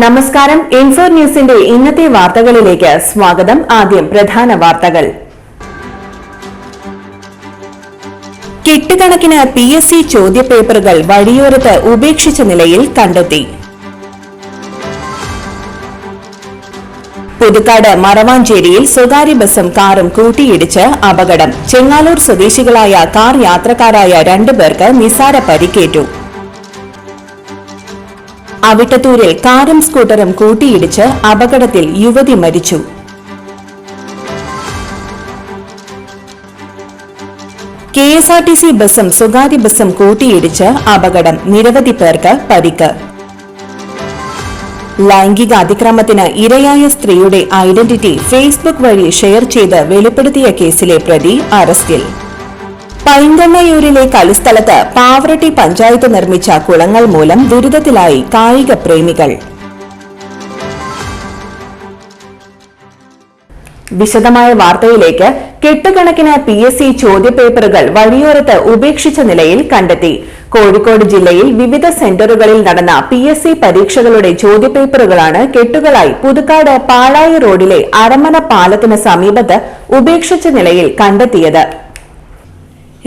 നമസ്കാരം. ഇൻഫോ ന്യൂസിന്റെ ഇന്നത്തെ വാർത്തകളിലേക്ക് സ്വാഗതം. ആദ്യം പ്രധാന വാർത്തകൾ. കെട്ടുകണക്കിന് PSC ചോദ്യപേപ്പറുകൾ വഴിയോരത്ത് ഉപേക്ഷിച്ച നിലയിൽ കണ്ടെത്തി. പുതുക്കാട് മറവാഞ്ചേരിയിൽ സ്വകാര്യ ബസും കാറും കൂട്ടിയിടിച്ച് അപകടം. ചെങ്ങാലൂർ സ്വദേശികളായ കാർ യാത്രക്കാരായ 2 പേർക്ക് നിസാര പരിക്കേറ്റു. അവിട്ടത്തൂരിൽ കാറും സ്കൂട്ടറും കൂട്ടിയിടിച്ച് അപകടത്തിൽ യുവതി മരിച്ചു. KSRTC ബസും സ്വകാര്യ ബസും കൂട്ടിയിടിച്ച് അപകടം. നിരവധി പേർക്ക് പരിക്ക്. ലൈംഗിക അതിക്രമത്തിന് ഇരയായ സ്ത്രീയുടെ ഐഡന്റിറ്റി ഫേസ്ബുക്ക് വഴി ഷെയർ ചെയ്ത് വെളിപ്പെടുത്തിയ കേസിലെ പ്രതി അറസ്റ്റിൽ. പൈങ്കണ്ണയൂരിലെ കളിസ്ഥലത്ത് പാവറട്ടി പഞ്ചായത്ത് നിർമ്മിച്ച കുളങ്ങൾ മൂലം ദുരിതത്തിലായി കായിക പ്രേമികൾ. വിശദമായ വാർത്തയിലേക്ക്. കെട്ടുകണക്കിന് PSC ചോദ്യപേപ്പറുകൾ വഴിയോരത്ത് ഉപേക്ഷിച്ച നിലയിൽ കണ്ടെത്തി. കോഴിക്കോട് ജില്ലയിൽ വിവിധ സെന്ററുകളിൽ നടന്ന PSC പരീക്ഷകളുടെ ചോദ്യപേപ്പറുകളാണ് കെട്ടുകളായി പുതുക്കാട് പാളായി റോഡിലെ അരമന പാലത്തിന് സമീപത്ത് ഉപേക്ഷിച്ച നിലയിൽ കണ്ടെത്തിയത്.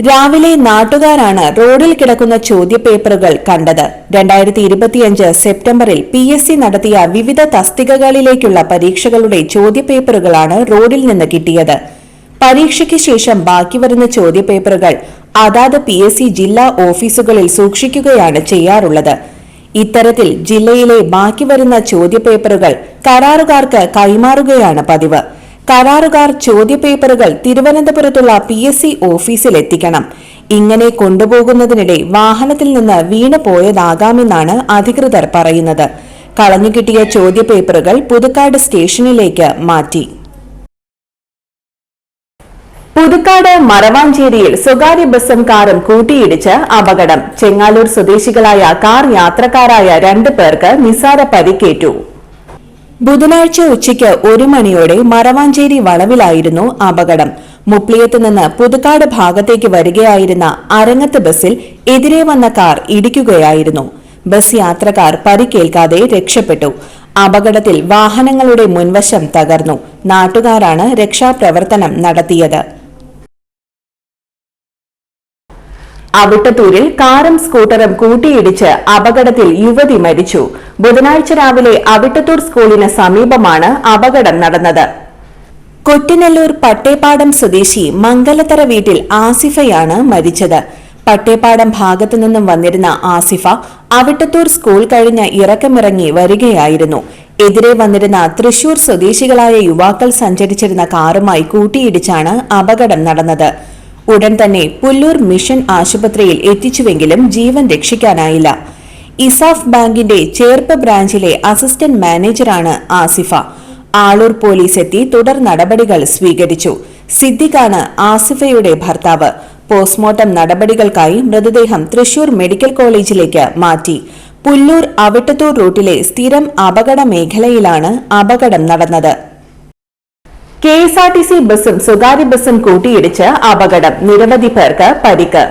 രാവിലെ നാട്ടുകാരാണ് റോഡിൽ കിടക്കുന്ന ചോദ്യപേപ്പറുകൾ കണ്ടത്. 2025 സെപ്റ്റംബറിൽ PSC നടത്തിയ വിവിധ തസ്തികകളിലേക്കുള്ള പരീക്ഷകളുടെ ചോദ്യപേപ്പറുകളാണ് റോഡിൽ നിന്ന് കിട്ടിയത്. പരീക്ഷയ്ക്ക് ശേഷം ബാക്കി വരുന്ന ചോദ്യപേപ്പറുകൾ അതാത് PSC ജില്ലാ ഓഫീസുകളിൽ സൂക്ഷിക്കുകയാണ് ചെയ്യാറുള്ളത്. ഇത്തരത്തിൽ ജില്ലയിലെ ബാക്കി വരുന്ന ചോദ്യപേപ്പറുകൾ കരാറുകാർക്ക് കൈമാറുകയാണ് പതിവ്. കരാറുകാർ ചോദ്യപേപ്പറുകൾ തിരുവനന്തപുരത്തുള്ള PSC ഓഫീസിൽ എത്തിക്കണം. ഇങ്ങനെ കൊണ്ടുപോകുന്നതിനിടെ വാഹനത്തിൽ നിന്ന് വീണു പോയതാകാമെന്നാണ് അധികൃതർ പറയുന്നത്. കളഞ്ഞുകിട്ടിയ ചോദ്യപേപ്പറുകൾ പുതുക്കാട് സ്റ്റേഷനിലേക്ക് മാറ്റി. പുതുക്കാട് മറവാഞ്ചേരിയിൽ സ്വകാര്യ ബസും കാറും കൂട്ടിയിടിച്ച് അപകടം. ചെങ്ങാലൂർ സ്വദേശികളായ കാർ യാത്രക്കാരായ 2 പേർക്ക് നിസാര പരിക്കേറ്റു. ബുധനാഴ്ച ഉച്ചയ്ക്ക് 1 മണിയോടെ മറവാഞ്ചേരി വളവിലായിരുന്നു അപകടം. മുപ്ലിയത്ത് നിന്ന് പുതുക്കാട് ഭാഗത്തേക്ക് വരികയായിരുന്ന അരങ്ങത്ത് ബസിൽ എതിരെ വന്ന കാർ ഇടിക്കുകയായിരുന്നു. ബസ് യാത്രക്കാർ പരിക്കേൽക്കാതെ രക്ഷപ്പെട്ടു. അപകടത്തിൽ വാഹനങ്ങളുടെ മുൻവശം തകർന്നു. നാട്ടുകാരാണ് രക്ഷാപ്രവർത്തനം നടത്തിയത്. അവിട്ടത്തൂരിൽ കാറും സ്കൂട്ടറും കൂട്ടിയിടിച്ച് അപകടത്തിൽ യുവതി മരിച്ചു. ബുധനാഴ്ച രാവിലെ അവിട്ടത്തൂർ സ്കൂളിന് സമീപമാണ് അപകടം നടന്നത്. കൊറ്റിനെല്ലൂർ പട്ടേപ്പാടം സ്വദേശി മംഗലത്തറ വീട്ടിൽ ആസിഫയാണ് മരിച്ചത്. പട്ടേപ്പാടം ഭാഗത്തു നിന്നും വന്നിരുന്ന ആസിഫ അവിട്ടത്തൂർ സ്കൂൾ കഴിഞ്ഞ് ഇറക്കമിറങ്ങി വരികയായിരുന്നു. എതിരെ വന്നിരുന്ന തൃശൂർ സ്വദേശികളായ യുവാക്കൾ സഞ്ചരിച്ചിരുന്ന കാറുമായി കൂട്ടിയിടിച്ചാണ് അപകടം നടന്നത്. ഉടൻ തന്നെ പുല്ലൂർ മിഷൻ ആശുപത്രിയിൽ എത്തിച്ചുവെങ്കിലും ജീവൻ രക്ഷിക്കാനായില്ല. ഇസാഫ് ബാങ്കിന്റെ ചേർപ്പ് ബ്രാഞ്ചിലെ അസിസ്റ്റന്റ് മാനേജറാണ് ആസിഫ. ആളൂർ പോലീസ് എത്തി തുടർ നടപടികൾ സ്വീകരിച്ചു. സിദ്ദിഖാണ് ആസിഫയുടെ ഭർത്താവ്. പോസ്റ്റ്മോർട്ടം നടപടികൾക്കായി മൃതദേഹം തൃശൂർ മെഡിക്കൽ കോളേജിലേക്ക് മാറ്റി. പുല്ലൂർ അവിട്ടത്തൂർ റൂട്ടിലെ സ്ഥിരം അപകട മേഖലയിലാണ് അപകടം നടന്നത്. KSRTC ബസും സ്വകാര്യ ബസും കൂട്ടിയിടിച്ച് അപകടം. നിരവധി പേർക്ക് പരിക്ക്.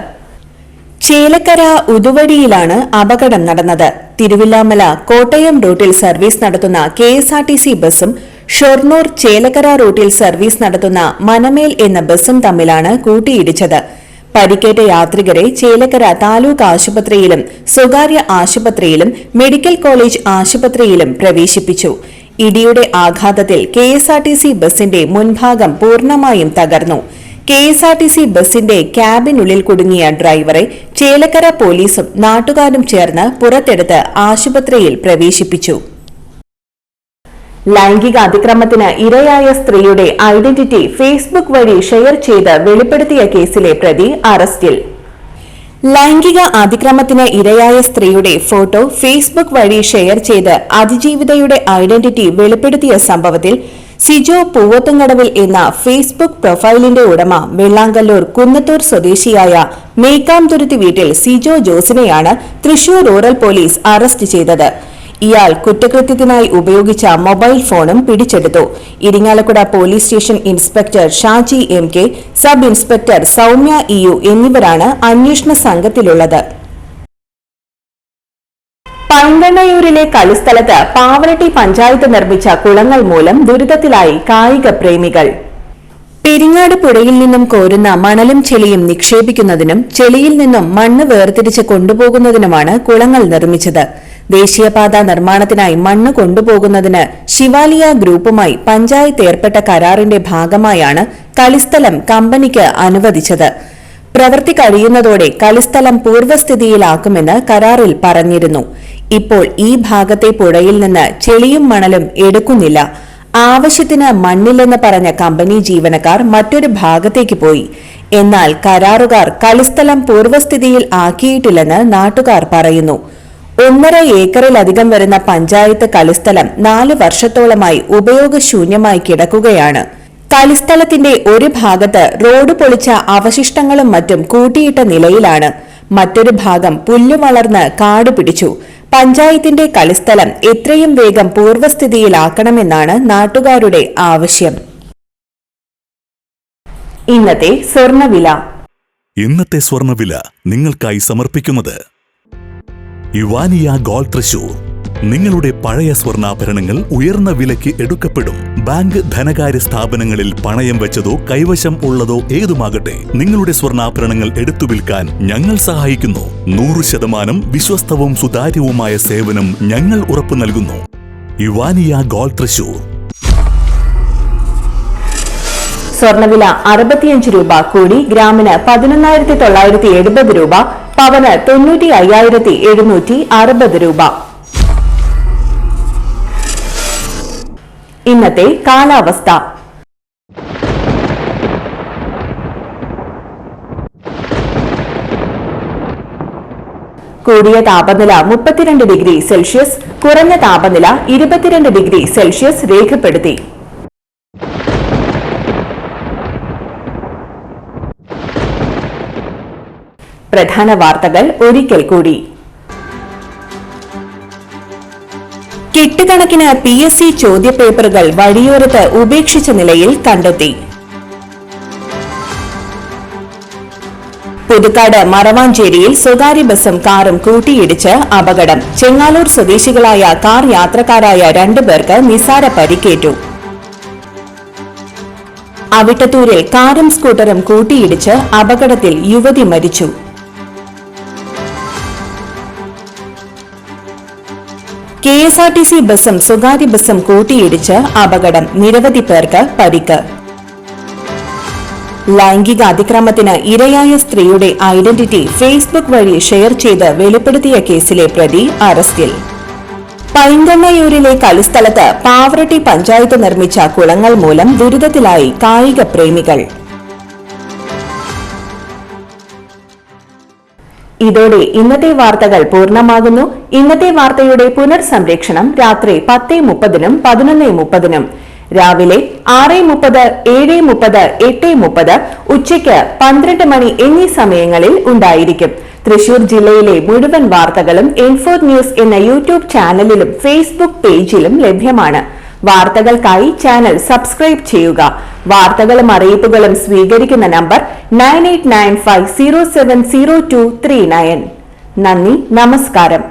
ചേലക്കര ഉതുവടിയിലാണ് അപകടം നടന്നത്. തിരുവില്ലാമല കോട്ടയം റൂട്ടിൽ സർവീസ് നടത്തുന്ന KSRTC ബസും ഷൊർണൂർ ചേലക്കര റൂട്ടിൽ സർവീസ് നടത്തുന്ന മനമേൽ എന്ന ബസും തമ്മിലാണ് കൂട്ടിയിടിച്ചത്. പരിക്കേറ്റ യാത്രികരെ ചേലക്കര താലൂക്ക് ആശുപത്രിയിലും സ്വകാര്യ ആശുപത്രിയിലും മെഡിക്കൽ കോളേജ് ആശുപത്രിയിലും പ്രവേശിപ്പിച്ചു. ഇടിയുടെ ആഘാതത്തിൽ KSRTC ബസിന്റെ മുൻഭാഗം പൂർണ്ണമായും തകർന്നു. KSRTC ബസിന്റെ ക്യാബിനുള്ളിൽ കുടുങ്ങിയ ഡ്രൈവറെ ചേലക്കര പോലീസും നാട്ടുകാരും ചേർന്ന് പുറത്തെടുത്ത് ആശുപത്രിയിൽ പ്രവേശിപ്പിച്ചു. ലൈംഗിക അതിക്രമത്തിന് ഇരയായ സ്ത്രീയുടെ ഐഡന്റിറ്റി ഫേസ്ബുക്ക് വഴി ഷെയർ ചെയ്ത് വെളിപ്പെടുത്തിയ കേസിലെ പ്രതി അറസ്റ്റിൽ. ലൈംഗിക അതിക്രമത്തിന് ഇരയായ സ്ത്രീയുടെ ഫോട്ടോ ഫേസ്ബുക്ക് വഴി ഷെയർ ചെയ്ത് അതിജീവിതയുടെ ഐഡന്റിറ്റി വെളിപ്പെടുത്തിയ സംഭവത്തിൽ സിജോ പൂവത്തുംകടവിൽ എന്ന ഫേസ്ബുക്ക് പ്രൊഫൈലിന്റെ ഉടമ വെള്ളാങ്കല്ലൂർ കുന്നത്തൂർ സ്വദേശിയായ മേക്കാംതുരുത്തി വീട്ടിൽ സിജോ ജോസിനെയാണ് തൃശൂർ റൂറൽ പോലീസ് അറസ്റ്റ് ചെയ്തത്. ഇയാൾ കുറ്റകൃത്യത്തിനായി ഉപയോഗിച്ച മൊബൈൽ ഫോണും പിടിച്ചെടുത്തു. Irinjalakuda police station inspector Shaji MK, sub inspector Soumya EU എന്നിവരാണ് അന്വേഷണ സംഘത്തിലുള്ളത്. പൈങ്കണ്ണയൂരിലെ കളിസ്ഥലത്ത് പാവറട്ടി പഞ്ചായത്ത് നിർമ്മിച്ച കുളങ്ങൾ മൂലം ദുരിതത്തിലായി കായിക പ്രേമികൾ. പെരിങ്ങാട് പുഴയിൽ നിന്നും കോരുന്ന മണലും ചെളിയും നിക്ഷേപിക്കുന്നതിനും ചെളിയിൽ നിന്നും മണ്ണ് വേർതിരിച്ച് കൊണ്ടുപോകുന്നതിനുമാണ് കുളങ്ങൾ നിർമ്മിച്ചത്. ദേശീയപാത നിർമ്മാണത്തിനായി മണ്ണ് കൊണ്ടുപോകുന്നതിന് ശിവാലിയ ഗ്രൂപ്പുമായി പഞ്ചായത്ത് ഏർപ്പെട്ട കരാറിന്റെ ഭാഗമായാണ് കളിസ്ഥലം കമ്പനിക്ക് അനുവദിച്ചത്. പ്രവൃത്തി കഴിയുന്നതോടെ കളിസ്ഥലം പൂർവ്വസ്ഥിതിയിലാക്കുമെന്ന് കരാറിൽ പറഞ്ഞിരുന്നു. ഇപ്പോൾ ഈ ഭാഗത്തെ പുഴയിൽ നിന്ന് ചെളിയും മണലും എടുക്കുന്നില്ല. ആവശ്യത്തിന് മണ്ണില്ലെന്ന് പറഞ്ഞ കമ്പനി ജീവനക്കാർ മറ്റൊരു ഭാഗത്തേക്ക് പോയി. എന്നാൽ കരാറുകാർ കളിസ്ഥലം പൂർവ്വസ്ഥിതിയിൽ ആക്കിയിട്ടില്ലെന്ന് നാട്ടുകാർ പറയുന്നു. 1.5 ഏക്കറിലധികം വരുന്ന പഞ്ചായത്ത് കളിസ്ഥലം 4 വർഷത്തോളമായി ഉപയോഗശൂന്യമായി കിടക്കുകയാണ്. കളിസ്ഥലത്തിന്റെ ഒരു ഭാഗത്ത് റോഡ് പൊളിച്ച അവശിഷ്ടങ്ങളും മറ്റും കൂട്ടിയിട്ട നിലയിലാണ്. മറ്റൊരു ഭാഗം പുല്ലു വളർന്ന് കാട് പിടിച്ചു. പഞ്ചായത്തിന്റെ കളിസ്ഥലം എത്രയും വേഗം പൂർവ്വസ്ഥിതിയിലാക്കണമെന്നാണ് നാട്ടുകാരുടെ ആവശ്യം. ഇന്നത്തെ സ്വർണ്ണവില നിങ്ങൾക്കായി സമർപ്പിക്കുന്നത് ഇവാനിയ ഗോൾഡ് തൃശൂർ. നിങ്ങളുടെ പഴയ സ്വർണ്ണാഭരണങ്ങൾ ഉയർന്ന വിലയ്ക്ക് എടുക്കപ്പെടും. ബാങ്ക്, ധനകാര്യ സ്ഥാപനങ്ങളിൽ പണയം വെച്ചതോ കൈവശം ഉള്ളതോ ഏതുമാകട്ടെ, നിങ്ങളുടെ സ്വർണ്ണാഭരണങ്ങൾ എടുത്തു വിൽക്കാൻ ഞങ്ങൾ സഹായിക്കുന്നു. 100% വിശ്വസ്തവും സുതാര്യവുമായ സേവനം ഞങ്ങൾ ഉറപ്പു നൽകുന്നു. ഇവാനിയ ഗോൾഡ് തൃശൂർ. സ്വർണ്ണവില 65 രൂപ കൂടി ഗ്രാമിന് 11,970 രൂപ, പവന് 95,760 രൂപ. ഇന്നത്തെ കാലാവസ്ഥ. കൂടിയ താപനില 32 ഡിഗ്രി സെൽഷ്യസ്, കുറഞ്ഞ താപനില 22 ഡിഗ്രി സെൽഷ്യസ് രേഖപ്പെടുത്തി. പ്രധാന വാർത്തകൾ ഒരിക്കൽ കൂടി. കെട്ടുകണക്കിന് PSC ചോദ്യപേപ്പറുകൾ വഴിയോരത്ത് ഉപേക്ഷിച്ച നിലയിൽ കണ്ടെത്തി. പുതുക്കാട് മറവാഞ്ചേരിയിൽ സ്വകാര്യ ബസും കാറും കൂട്ടിയിടിച്ച് അപകടം. ചെങ്ങാലൂർ സ്വദേശികളായ കാർ യാത്രക്കാരായ 2 പേർക്ക് നിസാര പരിക്കേറ്റു. അവിട്ടത്തൂരിൽ കാറും സ്കൂട്ടറും കൂട്ടിയിടിച്ച് അപകടത്തിൽ യുവതി മരിച്ചു. KSRTC ബസും സ്വകാര്യ ബസും കൂട്ടിയിടിച്ച് അപകടം. നിരവധി പേർക്ക് പരിക്ക്. ലൈംഗിക അതിക്രമത്തിന് ഇരയായ സ്ത്രീയുടെ ഐഡന്റിറ്റി ഫേസ്ബുക്ക് വഴി ഷെയർ ചെയ്ത് വെളിപ്പെടുത്തിയ കേസിലെ പ്രതി അറസ്റ്റിൽ. പൈങ്കണ്ണയൂരിലെ കളിസ്ഥലത്ത് പാവറട്ടി പഞ്ചായത്ത് നിർമ്മിച്ച കുളങ്ങൾ മൂലം ദുരിതത്തിലായി കായിക പ്രേമികൾ. ഇതോടെ ഇന്നത്തെ വാർത്തകൾ പൂർണ്ണമാകുന്നു. ഇന്നത്തെ വാർത്തയുടെ പുനർസംപ്രേക്ഷണം രാത്രി 10:30-നും 11:30-നും, രാവിലെ 6:30, 7:30, 8:30, ഉച്ചയ്ക്ക് 12 മണി എന്നീ സമയങ്ങളിൽ ഉണ്ടായിരിക്കും. തൃശൂർ ജില്ലയിലെ മുഴുവൻ വാർത്തകളും ഇൻഫോർട്ട് ന്യൂസ് എന്ന യൂട്യൂബ് ചാനലിലും ഫേസ്ബുക്ക് പേജിലും ലഭ്യമാണ്. വാർത്തകൾക്കായി ചാനൽ സബ്സ്ക്രൈബ് ചെയ്യുക. വാർത്തകളും അറിയിപ്പുകളും സ്വീകരിക്കുന്ന നമ്പർ 9895070239. നന്ദി, നമസ്കാരം.